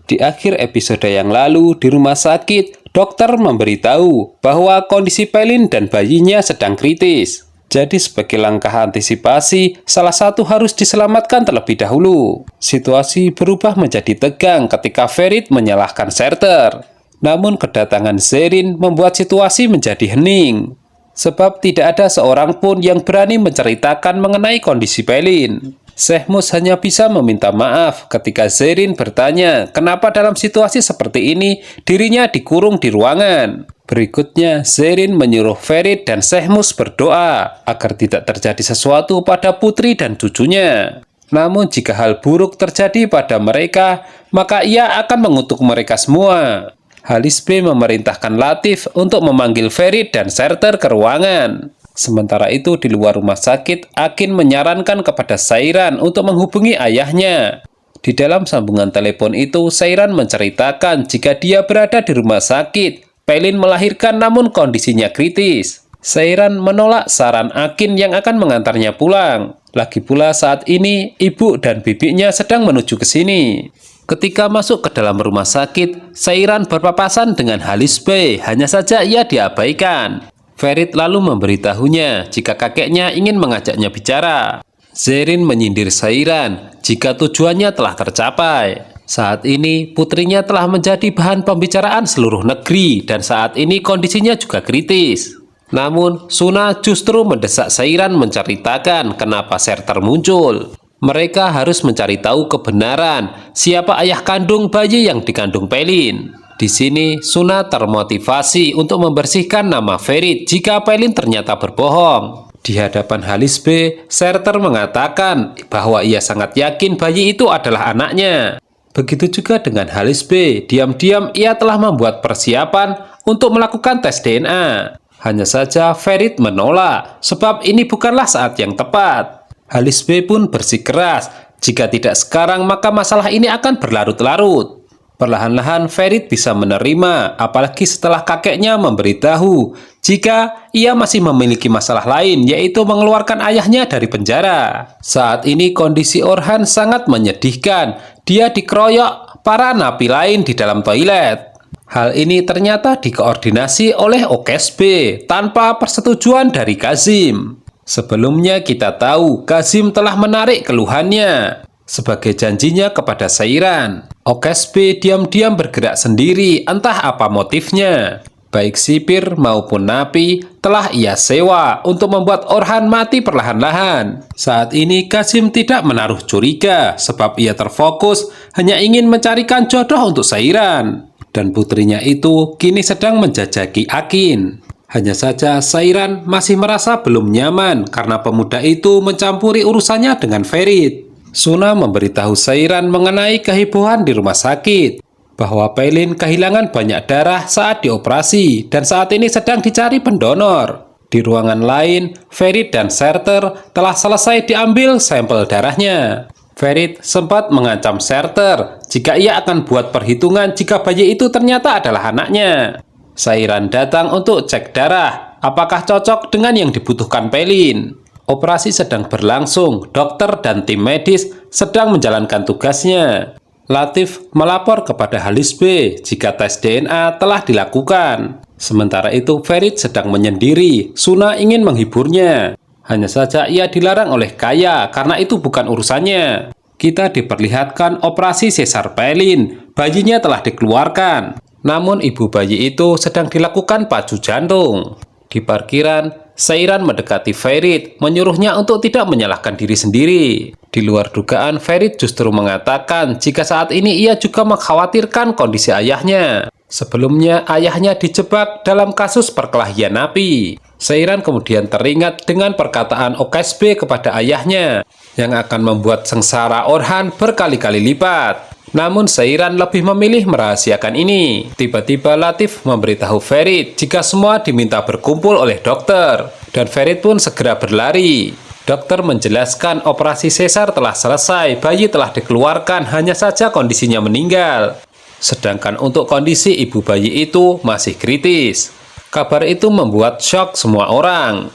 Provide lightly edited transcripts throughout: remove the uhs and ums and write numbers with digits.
Di akhir episode yang lalu di rumah sakit, dokter memberitahu bahwa kondisi Pelin dan bayinya sedang kritis. Jadi sebagai langkah antisipasi, salah satu harus diselamatkan terlebih dahulu. Situasi berubah menjadi tegang ketika Ferit menyalahkan Serter. Namun kedatangan Zerrin membuat situasi menjadi hening. Sebab tidak ada seorang pun yang berani menceritakan mengenai kondisi Pelin. Sehmus hanya bisa meminta maaf ketika Zerrin bertanya kenapa dalam situasi seperti ini dirinya dikurung di ruangan. Berikutnya, Zerrin menyuruh Ferit dan Sehmus berdoa agar tidak terjadi sesuatu pada putri dan cucunya. Namun jika hal buruk terjadi pada mereka, maka ia akan mengutuk mereka semua. Halis B memerintahkan Latif untuk memanggil Ferit dan Serter ke ruangan. Sementara itu di luar rumah sakit, Akin menyarankan kepada Sairan untuk menghubungi ayahnya. Di dalam sambungan telepon itu, Sairan menceritakan jika dia berada di rumah sakit. Pelin melahirkan namun kondisinya kritis. Sairan menolak saran Akin yang akan mengantarnya pulang. Lagi pula saat ini, ibu dan bibinya sedang menuju ke sini. Ketika masuk ke dalam rumah sakit, Sairan berpapasan dengan Halis B, hanya saja ia diabaikan. Ferit lalu memberitahunya jika kakeknya ingin mengajaknya bicara. Zerrin menyindir Sairan jika tujuannya telah tercapai. Saat ini putrinya telah menjadi bahan pembicaraan seluruh negeri dan saat ini kondisinya juga kritis. Namun Suna justru mendesak Sairan menceritakan kenapa Serter muncul. Mereka harus mencari tahu kebenaran siapa ayah kandung bayi yang dikandung Pelin. Di sini, Suna termotivasi untuk membersihkan nama Ferit jika Pelin ternyata berbohong. Di hadapan Halis B, Serter mengatakan bahwa ia sangat yakin bayi itu adalah anaknya. Begitu juga dengan Halis B, diam-diam ia telah membuat persiapan untuk melakukan tes DNA. Hanya saja Ferit menolak, sebab ini bukanlah saat yang tepat. Halis B pun bersikeras, jika tidak sekarang maka masalah ini akan berlarut-larut. Perlahan-lahan Ferit bisa menerima, apalagi setelah kakeknya memberitahu jika ia masih memiliki masalah lain, yaitu mengeluarkan ayahnya dari penjara. Saat ini kondisi Orhan sangat menyedihkan. Dia dikeroyok para napi lain di dalam toilet. Hal ini ternyata dikoordinasi oleh Okes B tanpa persetujuan dari Kazim. Sebelumnya kita tahu Kazim telah menarik keluhannya sebagai janjinya kepada Sairan. Okes B diam-diam bergerak sendiri, entah apa motifnya. Baik sipir maupun napi telah ia sewa untuk membuat Orhan mati perlahan-lahan. Saat ini Kazim tidak menaruh curiga sebab ia terfokus hanya ingin mencarikan jodoh untuk Sairan. Dan putrinya itu kini sedang menjajaki Akin. Hanya saja Sairan masih merasa belum nyaman karena pemuda itu mencampuri urusannya dengan Ferit. Suna memberitahu Sairan mengenai kehebohan di rumah sakit, bahwa Pelin kehilangan banyak darah saat dioperasi dan saat ini sedang dicari pendonor. Di ruangan lain, Ferit dan Serter telah selesai diambil sampel darahnya. Ferit sempat mengancam Serter jika ia akan buat perhitungan jika bayi itu ternyata adalah anaknya. Sairan datang untuk cek darah, apakah cocok dengan yang dibutuhkan Pelin. Operasi sedang berlangsung, dokter dan tim medis sedang menjalankan tugasnya. Latif melapor kepada Halis B jika tes DNA telah dilakukan. Sementara itu Ferit sedang menyendiri, Suna ingin menghiburnya. Hanya saja ia dilarang oleh Kaya karena itu bukan urusannya. Kita diperlihatkan operasi sesar Pelin, bayinya telah dikeluarkan. Namun ibu bayi itu sedang dilakukan pacu jantung. Di parkiran, Sairan mendekati Ferit, menyuruhnya untuk tidak menyalahkan diri sendiri. Di luar dugaan, Ferit justru mengatakan jika saat ini ia juga mengkhawatirkan kondisi ayahnya. Sebelumnya, ayahnya dijebak dalam kasus perkelahian napi. Sairan kemudian teringat dengan perkataan Okes B kepada ayahnya, yang akan membuat sengsara Orhan berkali-kali lipat. Namun Sairan lebih memilih merahasiakan ini. Tiba-tiba Latif memberitahu Ferit jika semua diminta berkumpul oleh dokter. Dan Ferit pun segera berlari. Dokter menjelaskan operasi sesar telah selesai, bayi telah dikeluarkan, hanya saja kondisinya meninggal. Sedangkan untuk kondisi ibu bayi itu masih kritis. Kabar itu membuat syok semua orang.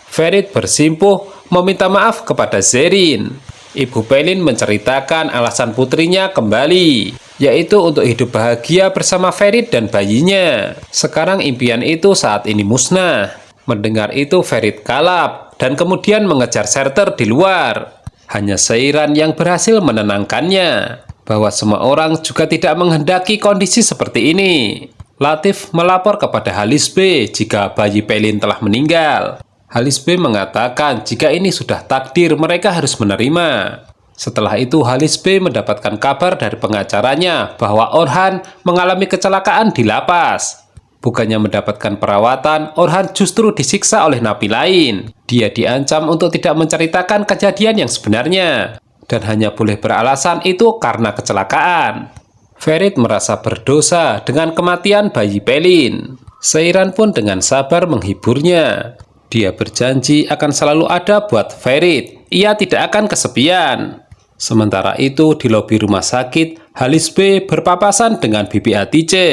Ferit bersimpuh meminta maaf kepada Zerrin. Ibu Pelin menceritakan alasan putrinya kembali. yaitu untuk hidup bahagia bersama Ferit dan bayinya. Sekarang impian itu saat ini musnah. Mendengar itu Ferit kalap dan kemudian mengejar Serter di luar. Hanya Seiran yang berhasil menenangkannya, bahwa semua orang juga tidak menghendaki kondisi seperti ini. Latif melapor kepada Halis B jika bayi Pelin telah meninggal. Halis B mengatakan jika ini sudah takdir mereka harus menerima. Setelah itu Halis B mendapatkan kabar dari pengacaranya bahwa Orhan mengalami kecelakaan di lapas. Bukannya mendapatkan perawatan, Orhan justru disiksa oleh napi lain. Dia diancam untuk tidak menceritakan kejadian yang sebenarnya, dan hanya boleh beralasan itu karena kecelakaan. Ferit merasa berdosa dengan kematian bayi Pelin. Seiran pun dengan sabar menghiburnya. Dia berjanji akan selalu ada buat Ferit. Ia tidak akan kesepian. Sementara itu di lobi rumah sakit, Halis B berpapasan dengan Bibi Hatice.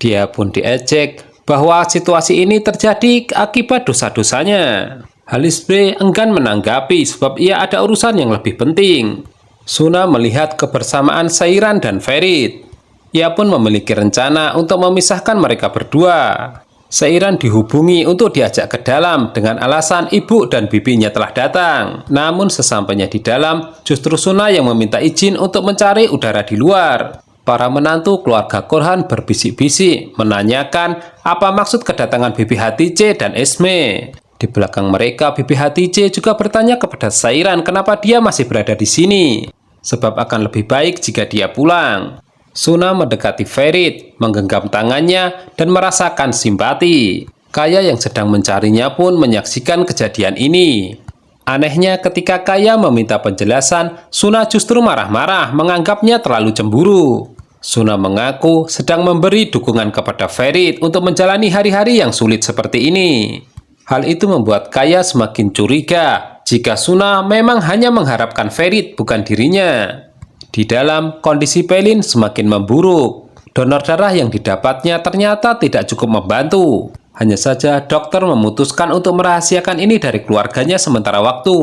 Dia pun diejek bahwa situasi ini terjadi akibat dosa-dosanya. Halis B enggan menanggapi sebab ia ada urusan yang lebih penting. Suna melihat kebersamaan Seiran dan Ferit. Ia pun memiliki rencana untuk memisahkan mereka berdua. Seiran dihubungi untuk diajak ke dalam dengan alasan ibu dan bibinya telah datang. Namun sesampainya di dalam, justru Suna yang meminta izin untuk mencari udara di luar. Para menantu keluarga Korhan berbisik-bisik menanyakan apa maksud kedatangan Bibi Hatice dan Esme. Di belakang mereka, Bibi Hatice juga bertanya kepada Seiran kenapa dia masih berada di sini. Sebab akan lebih baik jika dia pulang. Suna mendekati Ferit, menggenggam tangannya, dan merasakan simpati. Kaya yang sedang mencarinya pun menyaksikan kejadian ini. Anehnya ketika Kaya meminta penjelasan, Suna justru marah-marah menganggapnya terlalu cemburu. Suna mengaku sedang memberi dukungan kepada Ferit untuk menjalani hari-hari yang sulit seperti ini. Hal itu membuat Kaya semakin curiga jika Suna memang hanya mengharapkan Ferit bukan dirinya. Di dalam, kondisi Pelin semakin memburuk. Donor darah yang didapatnya ternyata tidak cukup membantu. Hanya saja dokter memutuskan untuk merahasiakan ini dari keluarganya sementara waktu.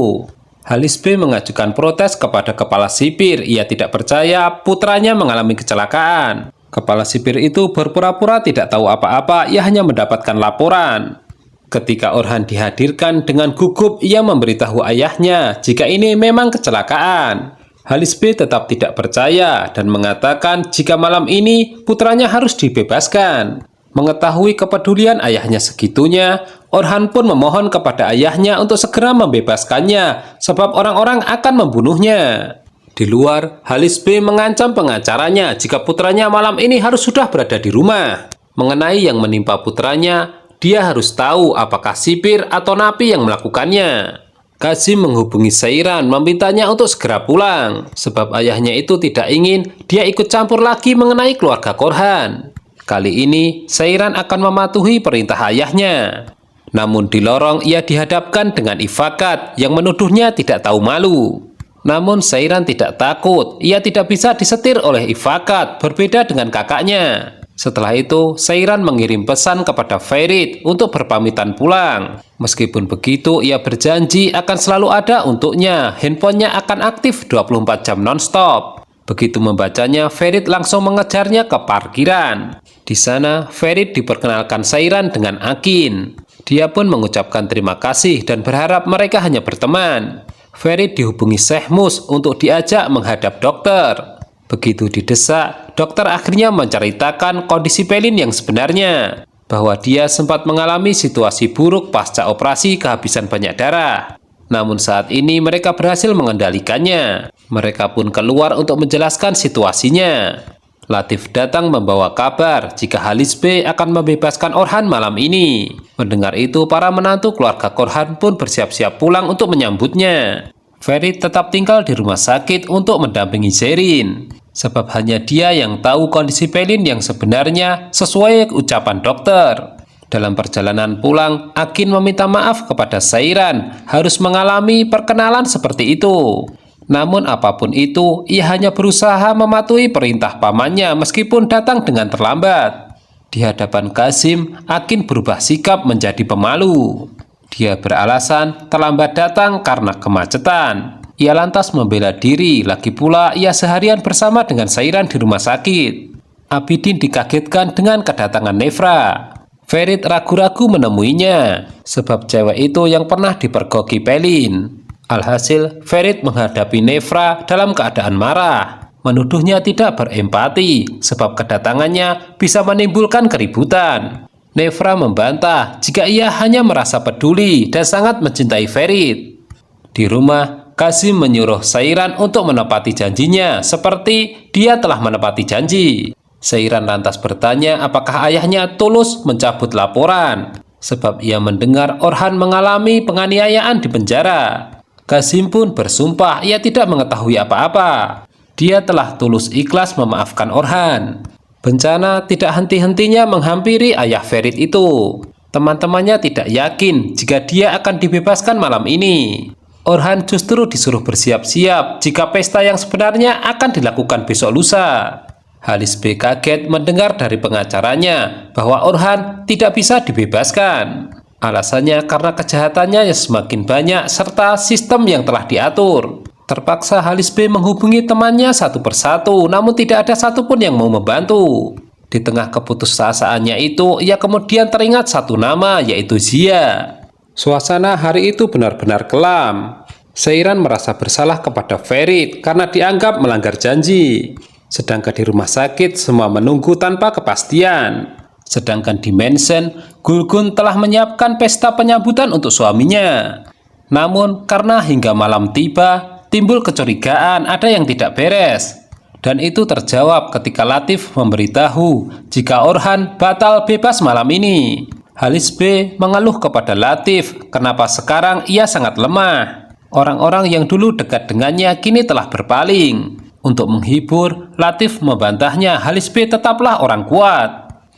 Halis B mengajukan protes kepada kepala sipir. Ia tidak percaya putranya mengalami kecelakaan. Kepala sipir itu berpura-pura tidak tahu apa-apa. Ia hanya mendapatkan laporan. Ketika Orhan dihadirkan dengan gugup, ia memberitahu ayahnya jika ini memang kecelakaan. Halis B tetap tidak percaya dan mengatakan jika malam ini putranya harus dibebaskan. Mengetahui kepedulian ayahnya segitunya, Orhan pun memohon kepada ayahnya untuk segera membebaskannya sebab orang-orang akan membunuhnya. Di luar, Halis B mengancam pengacaranya jika putranya malam ini harus sudah berada di rumah. Mengenai yang menimpa putranya, dia harus tahu apakah sipir atau napi yang melakukannya. Kazim menghubungi Seiran memintanya untuk segera pulang, sebab ayahnya itu tidak ingin dia ikut campur lagi mengenai keluarga Korhan. Kali ini, Seiran akan mematuhi perintah ayahnya. Namun di lorong ia dihadapkan dengan Ifakat yang menuduhnya tidak tahu malu. Namun Seiran tidak takut, ia tidak bisa disetir oleh Ifakat, berbeda dengan kakaknya. Setelah itu, Seiran mengirim pesan kepada Ferit untuk berpamitan pulang. Meskipun begitu, ia berjanji akan selalu ada untuknya. Handphonenya akan aktif 24 jam non-stop. Begitu membacanya, Ferit langsung mengejarnya ke parkiran. Di sana, Ferit diperkenalkan Seiran dengan Akin. Dia pun mengucapkan terima kasih dan berharap mereka hanya berteman. Ferit dihubungi Syekh Mus untuk diajak menghadap dokter. Begitu didesak, dokter akhirnya menceritakan kondisi Pelin yang sebenarnya, bahwa dia sempat mengalami situasi buruk pasca operasi kehabisan banyak darah. Namun saat ini mereka berhasil mengendalikannya. Mereka pun keluar untuk menjelaskan situasinya. Latif datang membawa kabar jika Halis B akan membebaskan Orhan malam ini. Mendengar itu, para menantu keluarga Korhan pun bersiap-siap pulang untuk menyambutnya. Ferit tetap tinggal di rumah sakit untuk mendampingi Zerin. Sebab hanya dia yang tahu kondisi Pelin yang sebenarnya sesuai ucapan dokter. Dalam perjalanan pulang, Akin meminta maaf kepada Seiran harus mengalami perkenalan seperti itu. Namun apapun itu, ia hanya berusaha mematuhi perintah pamannya meskipun datang dengan terlambat. Di hadapan Kazim, Akin berubah sikap menjadi pemalu. Dia beralasan terlambat datang karena kemacetan. Ia lantas membela diri, lagi pula ia seharian bersama dengan Sairan di rumah sakit. Abidin dikagetkan dengan kedatangan Nefra. Ferit ragu-ragu menemuinya, sebab cewek itu yang pernah dipergoki Pelin. Alhasil, Ferit menghadapi Nefra dalam keadaan marah, menuduhnya tidak berempati, sebab kedatangannya bisa menimbulkan keributan. Nefra membantah jika ia hanya merasa peduli dan sangat mencintai Ferit. Di rumah, Qasim menyuruh Sairan untuk menepati janjinya, seperti dia telah menepati janji. Sairan lantas bertanya apakah ayahnya tulus mencabut laporan, sebab ia mendengar Orhan mengalami penganiayaan di penjara. Qasim pun bersumpah ia tidak mengetahui apa-apa. Dia telah tulus ikhlas memaafkan Orhan. Bencana tidak henti-hentinya menghampiri ayah Ferit itu. Teman-temannya tidak yakin jika dia akan dibebaskan malam ini. Orhan justru disuruh bersiap-siap jika pesta yang sebenarnya akan dilakukan besok lusa. Halis B kaget mendengar dari pengacaranya bahwa Orhan tidak bisa dibebaskan. Alasannya karena kejahatannya yang semakin banyak serta sistem yang telah diatur. Terpaksa Halis B menghubungi temannya satu persatu, namun tidak ada satupun yang mau membantu. Di tengah keputusasaan itu, ia kemudian teringat satu nama, yaitu Zia. Suasana hari itu benar-benar kelam. Sairan merasa bersalah kepada Ferit karena dianggap melanggar janji. Sedangkan di rumah sakit semua menunggu tanpa kepastian. Sedangkan di mansion, Gulgun telah menyiapkan pesta penyambutan untuk suaminya. Namun karena hingga malam tiba, timbul kecurigaan ada yang tidak beres. Dan itu terjawab ketika Latif memberitahu jika Orhan batal bebas malam ini. Halis B mengeluh kepada Latif kenapa sekarang ia sangat lemah. Orang-orang yang dulu dekat dengannya kini telah berpaling. Untuk menghibur, Latif membantahnya Halis B tetaplah orang kuat.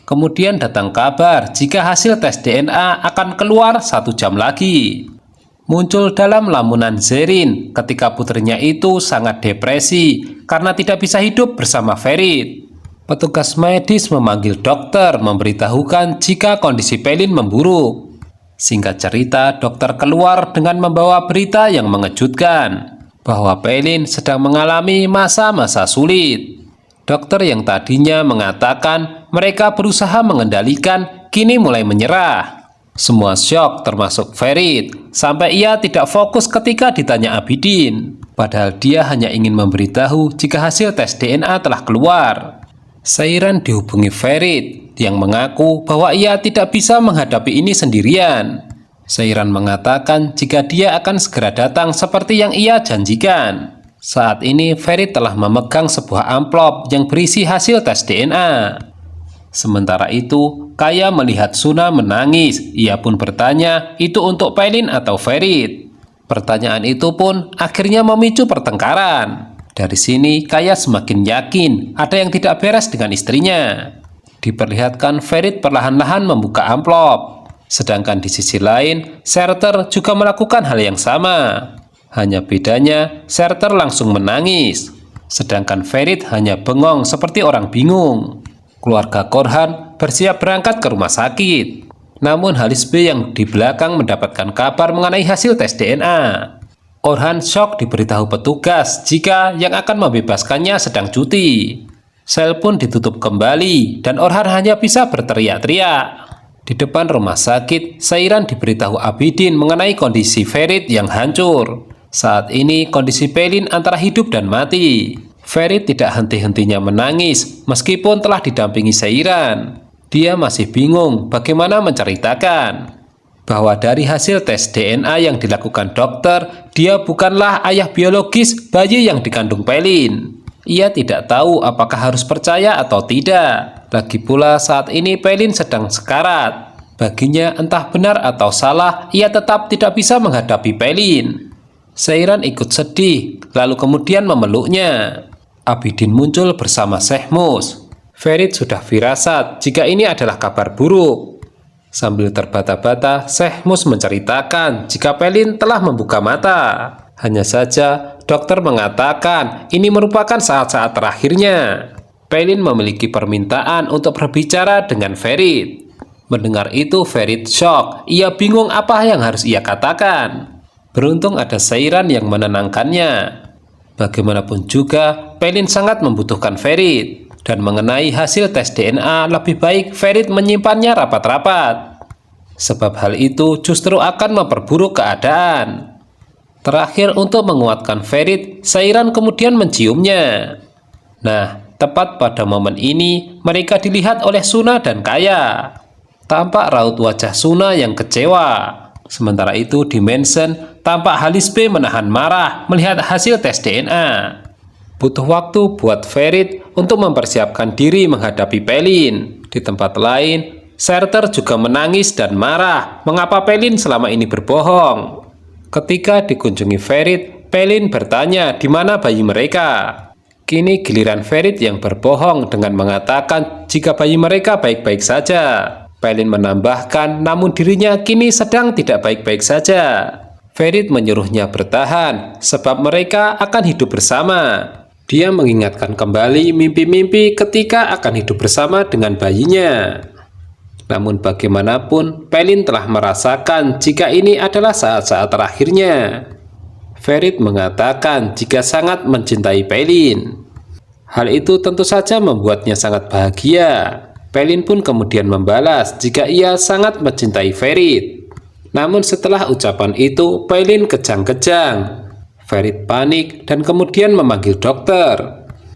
Kemudian datang kabar jika hasil tes DNA akan keluar 1 jam lagi. Muncul dalam lamunan Zerin ketika putrinya itu sangat depresi karena tidak bisa hidup bersama Ferit. Petugas medis memanggil dokter memberitahukan jika kondisi Pelin memburuk. Singkat cerita, dokter keluar dengan membawa berita yang mengejutkan bahwa Pelin sedang mengalami masa-masa sulit. Dokter yang tadinya mengatakan mereka berusaha mengendalikan, kini mulai menyerah. Semua syok termasuk Ferit, sampai ia tidak fokus ketika ditanya Abidin. Padahal dia hanya ingin memberitahu jika hasil tes DNA telah keluar. Sairan dihubungi Ferit yang mengaku bahwa ia tidak bisa menghadapi ini sendirian. Sairan mengatakan jika dia akan segera datang seperti yang ia janjikan. Saat ini Ferit telah memegang sebuah amplop yang berisi hasil tes DNA. Sementara itu, Kaya melihat Suna menangis. Ia pun bertanya, itu untuk Pelin atau Ferit? Pertanyaan itu pun akhirnya memicu pertengkaran. Dari sini, Kaya semakin yakin ada yang tidak beres dengan istrinya. Diperlihatkan Ferit perlahan-lahan membuka amplop. Sedangkan di sisi lain, Serter juga melakukan hal yang sama. Hanya bedanya, Serter langsung menangis. Sedangkan Ferit hanya bengong seperti orang bingung. Keluarga Korhan bersiap berangkat ke rumah sakit. Namun Halis B yang di belakang mendapatkan kabar mengenai hasil tes DNA. Orhan syok diberitahu petugas jika yang akan membebaskannya sedang cuti. Sel pun ditutup kembali dan Orhan hanya bisa berteriak-teriak. Di depan rumah sakit, Sairan diberitahu Abidin mengenai kondisi Ferit yang hancur. Saat ini kondisi Pelin antara hidup dan mati. Ferit tidak henti-hentinya menangis meskipun telah didampingi Sairan. Dia masih bingung bagaimana menceritakan bahwa dari hasil tes DNA yang dilakukan dokter, dia bukanlah ayah biologis bayi yang dikandung Pelin. Ia tidak tahu apakah harus percaya atau tidak. Lagi pula saat ini Pelin sedang sekarat. Baginya entah benar atau salah, ia tetap tidak bisa menghadapi Pelin. Sairan ikut sedih, lalu kemudian memeluknya. Abidin muncul bersama Sehmus. Ferit sudah firasat jika ini adalah kabar buruk. Sambil terbata-bata, Sehmus menceritakan jika Pelin telah membuka mata. Hanya saja, dokter mengatakan ini merupakan saat-saat terakhirnya. Pelin memiliki permintaan untuk berbicara dengan Ferit. Mendengar itu, Ferit shock. Ia bingung apa yang harus ia katakan. Beruntung ada Seiran yang menenangkannya. Bagaimanapun juga, Pelin sangat membutuhkan Ferit. Dan mengenai hasil tes DNA, lebih baik Ferit menyimpannya rapat-rapat. Sebab hal itu justru akan memperburuk keadaan. Terakhir, untuk menguatkan Ferit, Seiran kemudian menciumnya. Nah, tepat pada momen ini, mereka dilihat oleh Suna dan Kaya. Tampak raut wajah Suna yang kecewa. Sementara itu di Mansion, tampak Halisbe menahan marah melihat hasil tes DNA. Butuh waktu buat Ferit untuk mempersiapkan diri menghadapi Pelin. Di tempat lain, Serter juga menangis dan marah mengapa Pelin selama ini berbohong. Ketika dikunjungi Ferit, Pelin bertanya di mana bayi mereka. Kini giliran Ferit yang berbohong dengan mengatakan jika bayi mereka baik-baik saja. Pelin menambahkan namun dirinya kini sedang tidak baik-baik saja. Ferit menyuruhnya bertahan sebab mereka akan hidup bersama. Dia mengingatkan kembali mimpi-mimpi ketika akan hidup bersama dengan bayinya. Namun bagaimanapun, Pelin telah merasakan jika ini adalah saat-saat terakhirnya. Ferit mengatakan jika sangat mencintai Pelin. Hal itu tentu saja membuatnya sangat bahagia. Pelin pun kemudian membalas jika ia sangat mencintai Ferit. Namun setelah ucapan itu, Pelin kejang-kejang. Ferit panik dan kemudian memanggil dokter.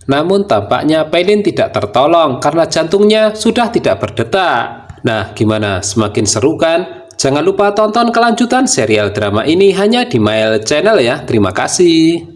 Namun tampaknya Pelin tidak tertolong karena jantungnya sudah tidak berdetak. Nah, gimana? Semakin seru kan? Jangan lupa tonton kelanjutan serial drama ini hanya di Mail Channel ya. Terima kasih.